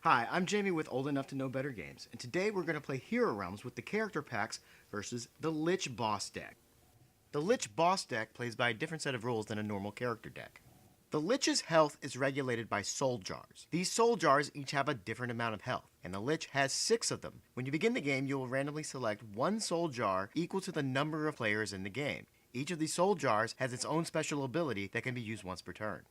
Hi, I'm Jamie with Old Enough to Know Better Games, and today we're going to play Hero Realms with the character packs versus the Lich Boss deck. The Lich Boss deck plays by a different set of rules than a normal character deck. The Lich's health is regulated by soul jars. These soul jars each have a different amount of health, and the Lich has 6 of them. When you begin the game, you will randomly select one soul jar equal to the number of players in the game. Each of these soul jars has its own special ability that can be used once per turn.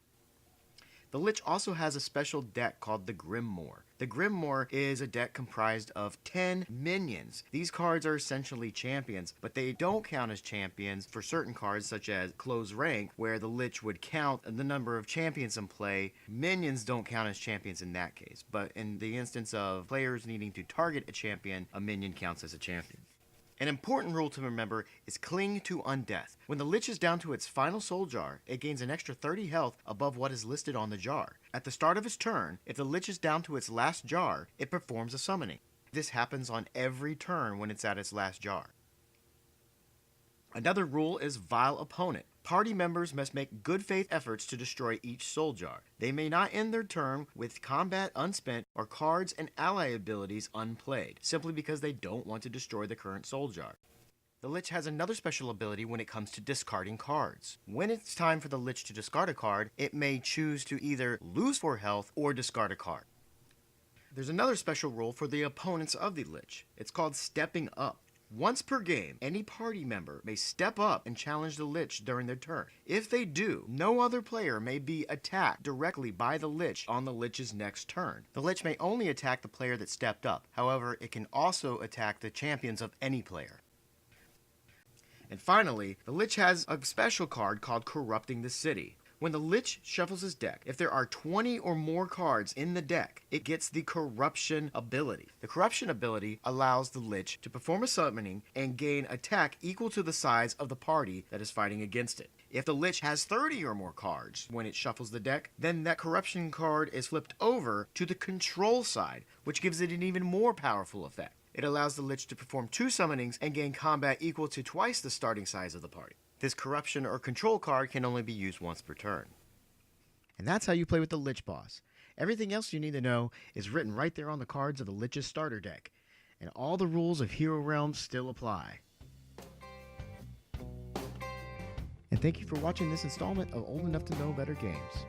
The Lich also has a special deck called the Grimoire. The Grimoire is a deck comprised of 10 minions. These cards are essentially champions, but they don't count as champions for certain cards such as Close Rank, where the Lich would count the number of champions in play. Minions don't count as champions in that case, but in the instance of players needing to target a champion, a minion counts as a champion. An important rule to remember is cling to Undeath. When the Lich is down to its final soul jar, it gains an extra 30 health above what is listed on the jar. At the start of its turn, if the Lich is down to its last jar, it performs a summoning. This happens on every turn when it's at its last jar. Another rule is Vile Opponent. Party members must make good faith efforts to destroy each soul jar. They may not end their turn with combat unspent or cards and ally abilities unplayed, simply because they don't want to destroy the current soul jar. The Lich has another special ability when it comes to discarding cards. When it's time for the Lich to discard a card, it may choose to either lose 4 health or discard a card. There's another special rule for the opponents of the Lich. It's called Stepping Up. Once per game, any party member may step up and challenge the Lich during their turn. If they do, no other player may be attacked directly by the Lich on the Lich's next turn. The Lich may only attack the player that stepped up. However, it can also attack the champions of any player. And finally, the Lich has a special card called Corrupting the City. When the Lich shuffles his deck, if there are 20 or more cards in the deck, it gets the Corruption ability. The Corruption ability allows the Lich to perform a summoning and gain attack equal to the size of the party that is fighting against it. If the Lich has 30 or more cards when it shuffles the deck, then that Corruption card is flipped over to the Control side, which gives it an even more powerful effect. It allows the Lich to perform 2 summonings and gain combat equal to twice the starting size of the party. This Corruption or Control card can only be used once per turn. And that's how you play with the Lich Boss. Everything else you need to know is written right there on the cards of the Lich's starter deck. And all the rules of Hero Realms still apply. And thank you for watching this installment of Old Enough to Know Better Games.